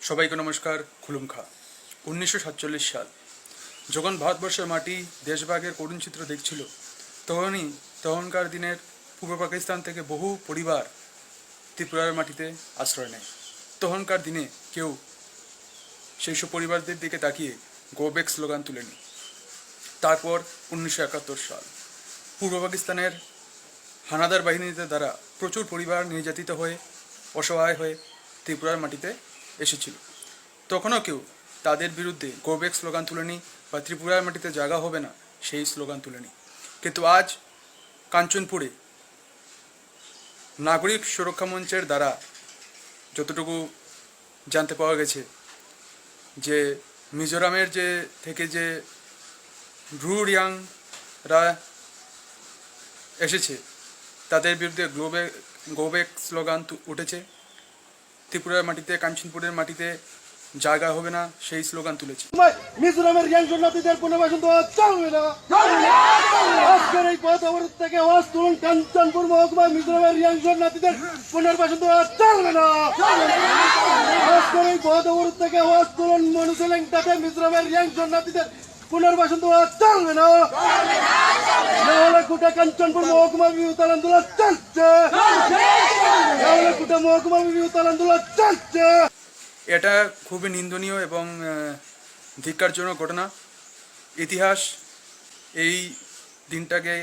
সবাইকে নমস্কার। খুলুমখা 1947 সাল যখন ভারতবর্ষের মাটি দেশভাগের করুণ চিত্র দেখছিল, তখনকার দিনের পূর্ব পাকিস্তান থেকে বহু পরিবার ত্রিপুরার মাটিতে আশ্রয় নেয়। তখনকার দিনে কেউ সেই সব পরিবারদের দিকে তাকিয়ে গো ব্যাক স্লোগান তুলেনি। তারপর 1971 সাল পূর্ব পাকিস্তানের হানাদার বাহিনীদের দ্বারা প্রচুর পরিবার নির্যাতিত হয়ে অসহায় হয়ে ত্রিপুরার মাটিতে এসেছিল। তখনও কেউ তাদের বিরুদ্ধে গো ব্যাক স্লোগান তুলেনি বা ত্রিপুরার মাটিতে জায়গা হবে না সেই স্লোগান তুলেনি। কিন্তু আজ কাঞ্চনপুরে নাগরিক সুরক্ষা মঞ্চের দ্বারা যতটুকু জানতে পাওয়া গেছে যে মিজোরামের যে ব্রু রিয়াংরা এসেছে তাদের বিরুদ্ধে গো ব্যাক স্লোগান উঠেছে। ত্রিপুরার মাটিতে কাঞ্চনপুরের মাটিতে জায়গা হবে না সেই স্লোগান তুলেছে। মিজোরামের রিয়াং শরণার্থীদের পুনর্বাসন দেওয়া চলবে না। আজকের এই পথ অবরোধ থেকে আওয়াজ তুলুন, কাঞ্চনপুর মহকুমা মিজোরামের রিয়াং শরণার্থীদের পুনর্বাসন দেওয়া চলবে না। আজকের এই পথ অবরোধ থেকে আওয়াজ তুলুন, মনুসেলেং তাতে মিজোরামের রিয়াং শরণার্থীদের পুনর্বাসন দেওয়া চলবে না। নাহলে গোটা কাঞ্চনপুর মহকুমা বিভূতাল আন্দোলন চলছে। নাহলে গোটা মহকুমা বিভূতাল আন্দোলন চলছে। এটা খুবই নিন্দনীয় এবং ধিক্কারজনক ঘটনা। ইতিহাস এই দিনটাকে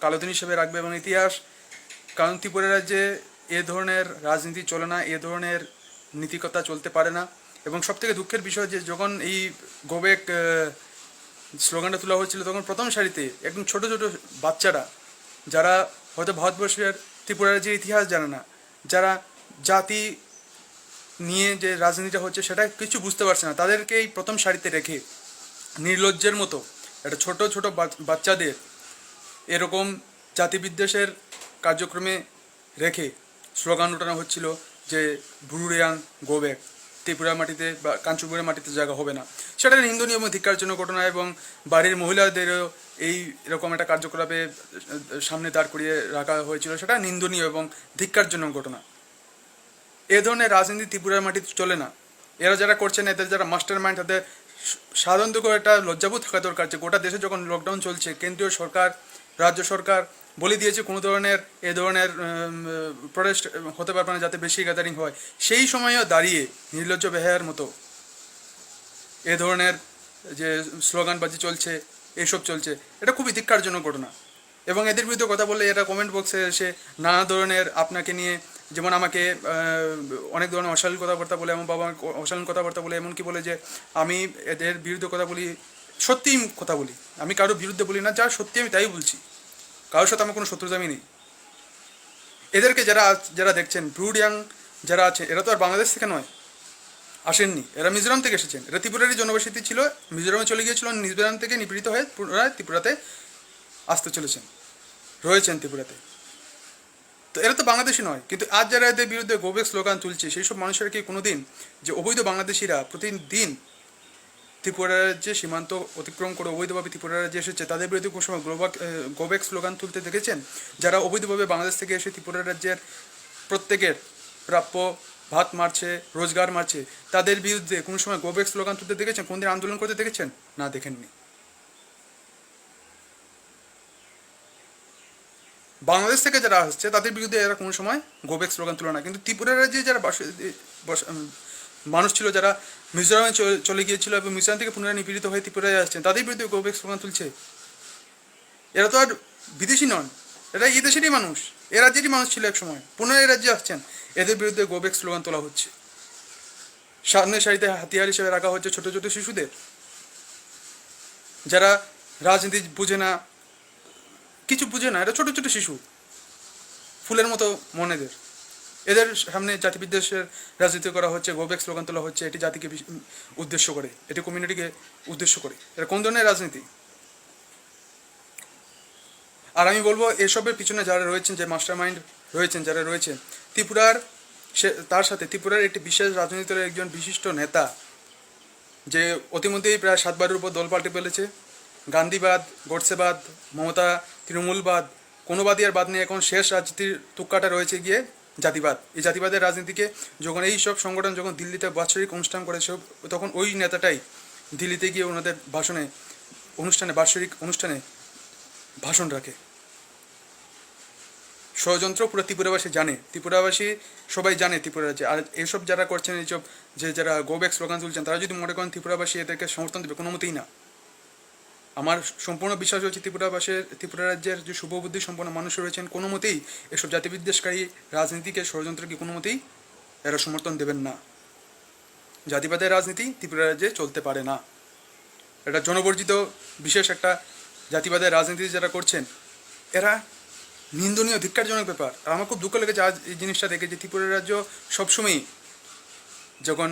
কালো দিন হিসেবে রাখবে এবং ইতিহাস, কারণ ত্রিপুরা রাজ্যে এ ধরনের রাজনীতি চলে না, এ ধরনের নীতিকথা চলতে পারে না। এবং সবথেকে দুঃখের বিষয় যে যখন এই গো ব্যাক স্লোগানটা তোলা হচ্ছিল তখন প্রথম সারিতে একদম ছোট ছোট বাচ্চারা, যারা হয়তো ভারতবর্ষের ত্রিপুরা রাজ্যের ইতিহাস জানে না, যারা জাতি নিয়ে যে রাজনীতিটা হচ্ছে সেটা কিছু বুঝতে পারছে না, তাদেরকে এই প্রথম সারিতে রেখে নির্লজ্জের মতো একটা ছোট ছোট বাচ্চাদের এরকম জাতিবিদ্বেষের কার্যক্রমে রেখে স্লোগান ওঠানো হচ্ছিল যে Bru Reang go back, Tripura মাটিতে বা কাঞ্চনপুরের মাটিতে জায়গা হবে না। সেটা নিন্দনীয় এবং ধিক্কারজনক ঘটনা। এবং বাড়ির মহিলাদেরও এই এরকম একটা কার্যকলাপে সামনে দাঁড় করিয়ে রাখা হয়েছিল, সেটা নিন্দনীয় এবং ধিক্কারজনক ঘটনা। এ ধরনের রাজনীতি ত্রিপুরার মাটিতে চলে না। এরা যারা করছেন, এদের যারা মাস্টার মাইন্ড, তাদের সাধারণত করে একটা লজ্জাবোধ থাকা দরকার যে গোটা দেশে যখন লকডাউন চলছে, কেন্দ্রীয় সরকার রাজ্য সরকার বলে দিয়েছে কোনো ধরনের এ ধরনের প্রোটেস্ট হতে পারবে না যাতে বেশি গ্যাদারিং হয়, সেই সময়ও দাঁড়িয়ে নির্লজ্জ বেহায়ার মতো এ ধরনের যে স্লোগানবাজি চলছে, এইসব চলছে, এটা খুবই ধিক্কারজনক ঘটনা। এবং এদের বিরুদ্ধে কথা বললে এরা কমেন্ট বক্সে এসে নানা ধরনের আপনাকে নিয়ে, যেমন আমাকে অনেক ধরনের অশালীন কথাবার্তা বলে, আমার বাবা অশালীন কথাবার্তা বলে, এমনকি বলে যে আমি এদের বিরুদ্ধে কথা বলি, সত্যিই কথা বলি, আমি কারোর বিরুদ্ধে বলি না, যা সত্যি আমি তাই বলছি, কারোর সাথে আমার কোনো শত্রুতামি নেই। এদেরকে যারা দেখছেন, ব্রু রিয়াং যারা আছে, এরা তো আর বাংলাদেশ থেকে নয়, আসেননি, এরা মিজোরাম থেকে এসেছেন। এরা ত্রিপুরারই জনবসতি ছিল, মিজোরামে চলে গিয়েছিল, মিজোরাম থেকে নিপীড়িত হয়ে পুনরায় ত্রিপুরাতে আসতে চলেছেন, রয়েছেন ত্রিপুরাতে। তো এরা তো বাংলাদেশি নয়। কিন্তু আজ যারা এদের বিরুদ্ধে গো ব্যাক স্লোগান তুলছে, সেই সব মানুষেরা কি কোনোদিন যে অবৈধ বাংলাদেশিরা প্রতিদিন ত্রিপুরা রাজ্যে সীমান্ত অতিক্রম করে অবৈধভাবে ত্রিপুরা রাজ্যে এসেছে, তাদের বিরুদ্ধে কোনো সময় গো ব্যাক স্লোগান তুলতে দেখেছেন? যারা অবৈধভাবে বাংলাদেশ থেকে এসে ত্রিপুরা রাজ্যের প্রত্যেকের প্রাপ্য ভাত মারছে, রোজগার মারছে, তাদের বিরুদ্ধে কোনো সময় গো ব্যাক স্লোগান তুলতে দেখেছেন? কোনদিন আন্দোলন করতে দেখেছেন? না, দেখেননি। বাংলাদেশ থেকে যারা আসছে তাদের বিরুদ্ধে এরা কোনো সময় গো ব্যাক স্লোগান তুলে না। কিন্তু ত্রিপুরা রাজ্যে যারা মানুষ ছিল, যারা মিজোরামে চলে গিয়েছিল এবং মিজোরাম থেকে পুনরায় নিপীড়িত হয়ে ত্রিপুরায় আসছেন, তাদের বিরুদ্ধে গো ব্যাক স্লোগান তুলছে। এরা তো আর বিদেশি নন, এরা এই দেশেরই মানুষ, এ রাজ্যেরই মানুষ ছিল এক সময়, পুনরায় রাজ্যে আসছেন, এদের বিরুদ্ধে গো ব্যাক স্লোগান তোলা হচ্ছে। সামনের সারিতে হাতিয়ার হিসেবে রাখা হচ্ছে ছোট ছোট শিশুদের, যারা রাজনীতি বুঝে না, কিছু বুঝে না, এরা ছোট ছোট শিশু, ফুলের মতো মনেদের, এদের সামনে জাতিবিদ্বেষের রাজনীতি করা হচ্ছে, গো ব্যাক স্লোগান তোলা হচ্ছে। এটি জাতিকে উদ্দেশ্য করে, এটি কমিউনিটিকে উদ্দেশ্য করে। এটা কোন ধরনের রাজনীতি? আর আমি বলবো এসবের পিছনে যারা রয়েছেন, যে মাস্টার মাইন্ড রয়েছেন, যারা রয়েছেন ত্রিপুরার, তার সাথে ত্রিপুরার একটি বিশেষ রাজনীতির একজন বিশিষ্ট নেতা, যে অতিমধ্যেই প্রায় 7 বারের উপর দল পাল্টে ফেলেছে। গান্ধীবাদ, গোডসেবাদ, মমতা তৃণমূলবাদ, কোনো বাদই আর বাদ নেই। এখন শেষ রাজনীতির তুক্কাটা রয়েছে গিয়ে জাতিবাদ। এই জাতিবাদের রাজনীতিকে যখন এই সব সংগঠন যখন দিল্লিতে বাৎসরিক অনুষ্ঠান করেছে, তখন ওই নেতাটাই দিল্লিতে গিয়ে ওনাদের বাৎসরিক অনুষ্ঠানে ভাষণ রাখে। ষড়যন্ত্র পুরো ত্রিপুরাবাসী জানে, ত্রিপুরাবাসী সবাই জানে ত্রিপুরা রাজ্যে। আর এইসব যারা করছেন, এইসব যারা গো ব্যাক স্লোগান তুলছেন, তারা যদি মনে করেন ত্রিপুরাবাসী এদেরকে সমর্থন দেবে, কোনো মতেই না। আমার সম্পূর্ণ বিশ্বাস হচ্ছে ত্রিপুরা রাজ্যের যে শুভবুদ্ধি সম্পন্ন মানুষ রয়েছেন, কোনো মতেই এসব জাতিবিদ্বেষকারী রাজনীতিকে, ষড়যন্ত্রকে কোনো মতেই এরা সমর্থন দেবেন না। জাতিবাদের রাজনীতি ত্রিপুরা রাজ্যে চলতে পারে না। এটা জনবর্জিত বিশেষ একটা জাতিবাদের রাজনীতি যারা করছেন, এরা নিন্দনীয়, ধিক্কারজনক ব্যাপার। আর আমার খুব দুঃখ লেগেছে আজ এই জিনিসটা দেখে, যে ত্রিপুরা রাজ্য সবসময়ই যখন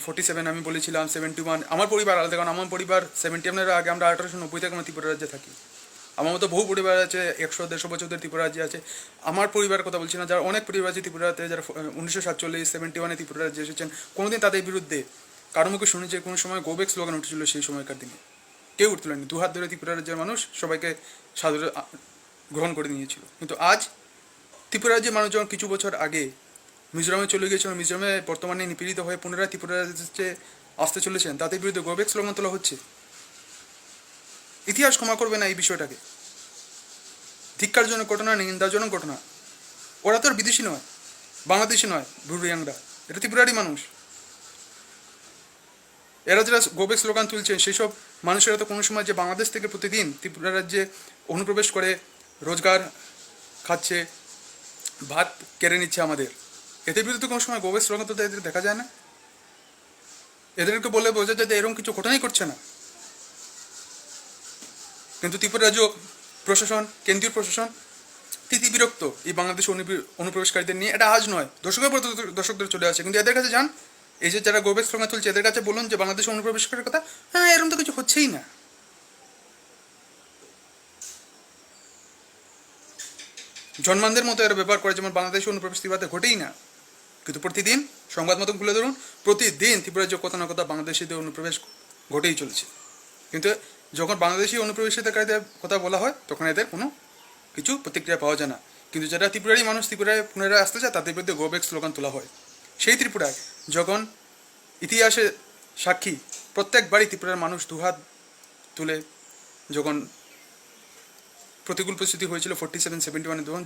47 আমি বলেছিলাম 71, আমার পরিবার আলাদা, কারণ আমার পরিবার 71-এর আগে, আমরা 1890 থেকে আমরা ত্রিপুরা রাজ্যে থাকি। আমার মতো বহু পরিবার আছে, 100-150 বছর ধরে ত্রিপুরা রাজ্যে আছে। আমার পরিবারের কথা বলছি না, যারা অনেক পরিবার আছে ত্রিপুরাতে, যারা 1947-71-এ ত্রিপুরা রাজ্যে এসেছেন, কোনোদিন তাদের বিরুদ্ধে কারো মুখে শুনেছে কোনো সময় গো ব্যাক স্লোগান উঠেছিল সেই সময়কার দিনে? কেউ উঠতে পারেনি। দুহাত ধরে ত্রিপুরা রাজ্যের মানুষ সবাইকে সাদরে গ্রহণ করে নিয়েছিল। কিন্তু আজ ত্রিপুরা রাজ্যের মানুষ যখন কিছু বছর আগে মিজোরামে চলে গিয়েছিল, মিজোরামে বর্তমানে নিপীড়িত হয়ে পুনরায় ত্রিপুরা রাজ্যে আসতে চলেছেন, তাদের বিরুদ্ধে গো ব্যাক স্লোগান তোলা হচ্ছে। ইতিহাস ক্ষমা করবে না এই বিষয়টাকে। ধিক্কারজনক ঘটনা, নিন্দাজনক ঘটনা। ওরা তো আর বিদেশি নয়, বাংলাদেশি নয়, ব্রুরিয়াংরা, এটা ত্রিপুরারই মানুষ। এরা যারা গো ব্যাক স্লোগান তুলছেন, সেই সব মানুষেরা তো কোনো সময় যে বাংলাদেশ থেকে প্রতিদিন ত্রিপুরা রাজ্যে অনুপ্রবেশ করে রোজগার খাচ্ছে, ভাত কেড়ে নিচ্ছে আমাদের, এদের বিরুদ্ধে কোনো সময় গো ব্যাক স্লোগান তুলতে এদের দেখা যায় না। এদেরকে বলে বোঝা যায় যে এরকম কিছু ঘটনাই করছে না। কিন্তু ত্রিপুরা রাজ্য প্রশাসন, কেন্দ্রীয় প্রশাসন তিতি বিরক্ত এই বাংলাদেশে অনুপ্রবেশকারীদের নিয়ে। এটা আজ নয়, দশকের পর দশক ধরে চলে আসে। কিন্তু এদের কাছে যান, এই যে যারা গো ব্যাক স্লোগান তুলছে, এদের কাছে বলুন যে বাংলাদেশে অনুপ্রবেশকারীর কথা, হ্যাঁ এরকম তো কিছু হচ্ছেই না। জন্মানদের মতো এরা ব্যবহার করে, যেমন বাংলাদেশে অনুপ্রবেশ ত্রিপুরাতে ঘটেই না। কিন্তু প্রতিদিন সংবাদ মাধ্যম খুলে ধরুন, প্রতিদিন ত্রিপুরা রাজ্যে কথা না কথা বাংলাদেশিদের অনুপ্রবেশ ঘটেই চলেছে। কিন্তু যখন বাংলাদেশি অনুপ্রবেশকারীদের কথা বলা হয়, তখন এদের কোনো কিছু প্রতিক্রিয়া পাওয়া যায় না। কিন্তু যারা ত্রিপুরারই মানুষ ত্রিপুরায় পুনরায় আসতে চায়, তাদের বিরুদ্ধে গো ব্যাক স্লোগান তোলা হয়। সেই ত্রিপুরায় যখন ইতিহাসে সাক্ষী, প্রত্যেকবারই ত্রিপুরার মানুষ দুহাত তুলে, যখন প্রতিকূল পরিস্থিতি হয়েছিল 47-71, তখন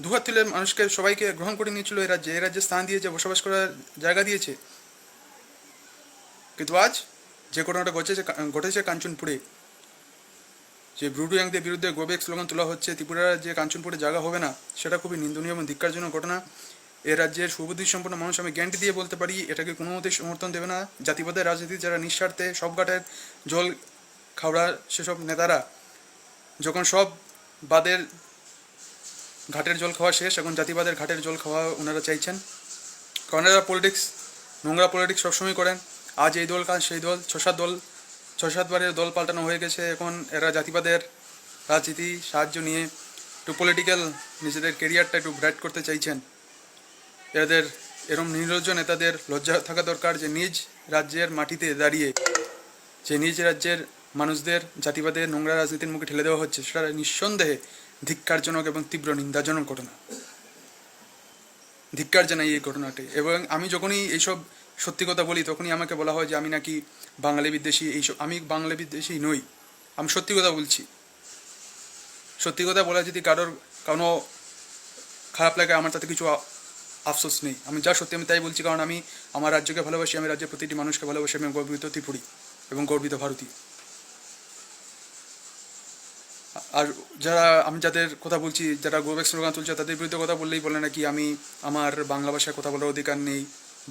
দুহাত তুলে মানুষকে, সবাইকে গ্রহণ করে নিয়েছিল এই রাজ্যে স্থান দিয়েছে, বসবাস করার জায়গা দিয়েছে। কিন্তু আজ যে ঘটনাটা ঘটেছে কাঞ্চনপুরে, যে ব্রুডিয়াংদের বিরুদ্ধে গো ব্যাক স্লোগান তোলা হচ্ছে, ত্রিপুরার যে কাঞ্চনপুরে জায়গা হবে না, সেটা খুবই নিন্দনীয় এবং ধিক্কারজনক ঘটনা। এ রাজ্যের সুবুদ্ধি সম্পন্ন মানুষ, আমি গ্যারান্টি দিয়ে বলতে পারি, এটাকে কোনো মতেই সমর্থন দেবে না। জাতিবাদের রাজনীতি যারা নিঃস্বার্থে সব ঘাটের জল খাওয়া, সেসব নেতারা যখন সব বাদের ঘাটের জল খাওয়া শেষ, এখন জাতিবাদের ঘাটের জল খাওয়া ওনারা চাইছেন। কারণ এরা পলিটিক্স, নোংরা পলিটিক্স সবসময় করেন। আজ এই দল, কাল সেই দল, 6-7বারের দল পাল্টানো হয়ে গেছে। এখন এরা জাতিবাদের রাজনীতি সাহায্য নিয়ে একটু পলিটিক্যাল নিজেদের কেরিয়ারটা একটু ব্রাইট করতে চাইছেন। এদের এরম নির্লজ্জ নেতাদের লজ্জা থাকা দরকার, যে নিজ রাজ্যের মাটিতে দাঁড়িয়ে যে নিজ রাজ্যের মানুষদের জাতিবাদের নোংরা রাজনীতির মুখে ঠেলে দেওয়া হচ্ছে, সেটা নিঃসন্দেহে ধিক্কারজনক এবং তীব্র নিন্দাজনক ঘটনা। ধিক্কার জানাই এই ঘটনাটি। এবং আমি যখনই এইসব সত্যি কথা বলি, তখনই আমাকে বলা হয় যে আমি নাকি বাঙালি বিদ্বেষী। এইসব, আমি বাঙালি বিদ্বেষী নই, আমি সত্যি কথা বলছি। সত্যি কথা বলা যদি কারোর কোনো খারাপ লাগে, আমার তাতে কিছু আফসোস নেই। আমি যা সত্যি আমি তাই বলছি, কারণ আমি আমার রাজ্যকে ভালোবাসি, আমি রাজ্যের প্রতিটি মানুষকে ভালোবাসি, আমি গর্বিত ত্রিপুরী এবং গর্বিত ভারতীয়। আর আমি যাদের কথা বলছি, যারা গো ব্যাক স্লোগান তুলছে, তাদের বিরুদ্ধে কথা বললেই বলে নাকি আমি, আমার বাংলা ভাষায় কথা বলার অধিকার নেই।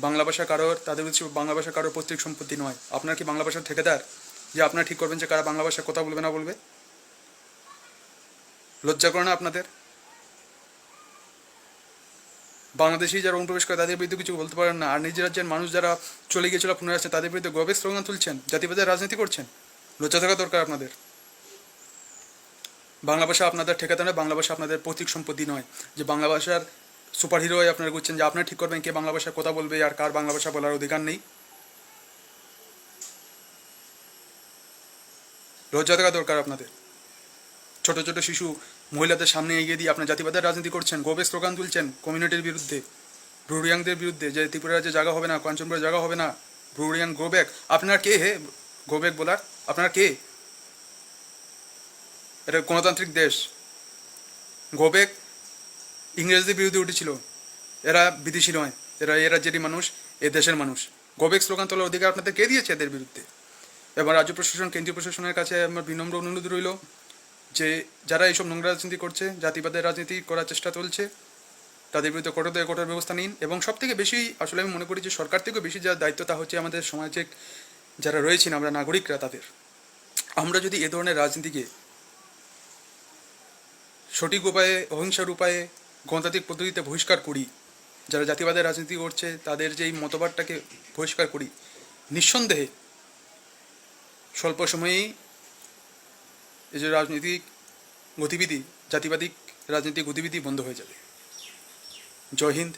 বাংলা ভাষা কারোর, তাদের বলছি বাংলা ভাষা কারোর পৈতৃক সম্পত্তি নয়। আপনার কি বাংলা ভাষার ঠিকাদার যে আপনারা ঠিক করবেন যে কারা বাংলা ভাষায় কথা বলবে না বলবে? লজ্জা করে না আপনাদের? বাংলাদেশি যারা অনুপ্রবেশ করে, তাদের বিরুদ্ধে কিছু বলতে পারেন না। আর নিজ রাজ্যের মানুষ যারা চলে গিয়েছিল পুনরায় আসছে, তাদের বিরুদ্ধে গো ব্যাক স্লোগান তুলছেন, জাতিবাদের রাজনীতি করছেন। লজ্জা থাকা দরকার আপনাদের। বাংলা ভাষা আপনাদের ঠেকাতে নয়, বাংলা ভাষা আপনাদের পৈতৃক সম্পত্তি নয়। যে বাংলা ভাষার সুপার হিরো হয়ে আপনারা করছেন, যে আপনারা ঠিক করবেন কে বাংলা ভাষায় কথা বলবে আর কার বাংলা ভাষা বলার অধিকার নেই। লজ্জা থাকা দরকার আপনাদের। ছোট ছোট শিশু মহিলাদের সামনে এগিয়ে দিয়ে আপনার জাতিবাদের রাজনীতি করছেন, গোবেক স্লোগান তুলছেন কমিউনিটির বিরুদ্ধে, ব্রুরিয়াংদের বিরুদ্ধে, যে ত্রিপুরা রাজ্যে জায়গা হবে না, কাঞ্চনপুরে জায়গা হবে না, ব্রুরিয়াং গোবেক। আপনার কে হে গোবেক বলার? আপনার কে? এটা গণতান্ত্রিক দেশ। গোবেক ইংরেজদের বিরুদ্ধে উঠেছিল, এরা বিদেশি নয়, এরা এ রাজ্যেরই মানুষ, এ দেশের মানুষ। গোবেক স্লোগান তোলার অধিকার আপনাদের কে দিয়েছে এদের বিরুদ্ধে? এবং রাজ্য প্রশাসন, কেন্দ্রীয় প্রশাসনের কাছে আমার বিনম্র অনুরোধ রইল যে যারা এইসব নোংরা রাজনীতি করছে, জাতিবাদের রাজনীতি করার চেষ্টা চলছে, তাদের বিরুদ্ধে কঠোর থেকে কঠোর ব্যবস্থা নিন। এবং সব থেকে বেশি আসলে আমি মনে করি যে সরকার থেকেও বেশি যা দায়িত্ব তা হচ্ছে আমাদের সমাজে যারা রয়েছেন আমরা নাগরিকরা তাদের। আমরা যদি এ ধরনের রাজনীতিকে সঠিক উপায়ে, অহিংসার উপায়ে, গণতান্ত্রিক পদ্ধতিতে বহিষ্কার করি, যারা জাতিবাদের রাজনীতি করছে তাদের যেই মতবাদটাকে বহিষ্কার করি, নিঃসন্দেহে স্বল্প সময়েই এই যে রাজনৈতিক গতিবিধি, জাতিবাদিক রাজনৈতিক গতিবিধি বন্ধ হয়ে যাবে। জয় হিন্দ,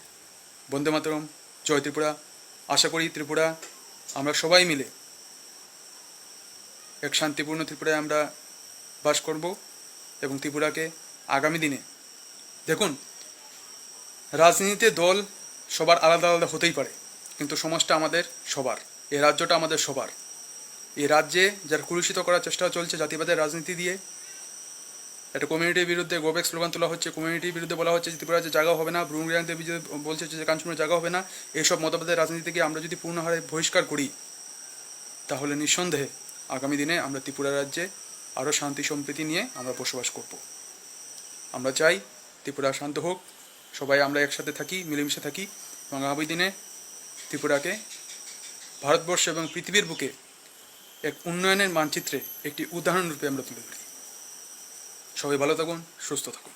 বন্দে মাতরম, জয় ত্রিপুরা। আশা করি ত্রিপুরা আমরা সবাই মিলে এক শান্তিপূর্ণ ত্রিপুরায় আমরা বাস করব এবং ত্রিপুরাকে আগামী দিনে, দেখুন রাজনীতিতে দল সবার আলাদা আলাদা হতেই পারে, কিন্তু সমাজটা আমাদের সবার, এই রাজ্যটা আমাদের সবার। এই রাজ্যে যারা কলুষিত করার চেষ্টা চলছে জাতিবাদের রাজনীতি দিয়ে, একটা কমিউনিটির বিরুদ্ধে গোবেক স্লোগান তোলা হচ্ছে, কমিউনিটির বিরুদ্ধে বলা হচ্ছে যে ত্রিপুরা রাজ্যে জায়গা হবে না, ব্রুরিয়াংদের বিরুদ্ধে বলছে যে কাঞ্চনপুরে জায়গা হবে না, এইসব মতবাদের রাজনীতি থেকে আমরা যদি পূর্ণ হারে বহিষ্কার করি তাহলে নিঃসন্দেহে আগামী দিনে আমরা ত্রিপুরা রাজ্যে আরও শান্তি সম্প্রীতি নিয়ে আমরা বসবাস করব। আমরা চাই ত্রিপুরা শান্ত হোক, সবাই আমরা একসাথে থাকি, মিলেমিশে থাকি এবং আগামী দিনে ত্রিপুরাকে ভারতবর্ষ এবং পৃথিবীর বুকে এক উন্নয়নের মানচিত্রে একটি উদাহরণ রূপে আমরা তুলে ধরি। সবাই ভালো থাকুন, সুস্থ থাকুন।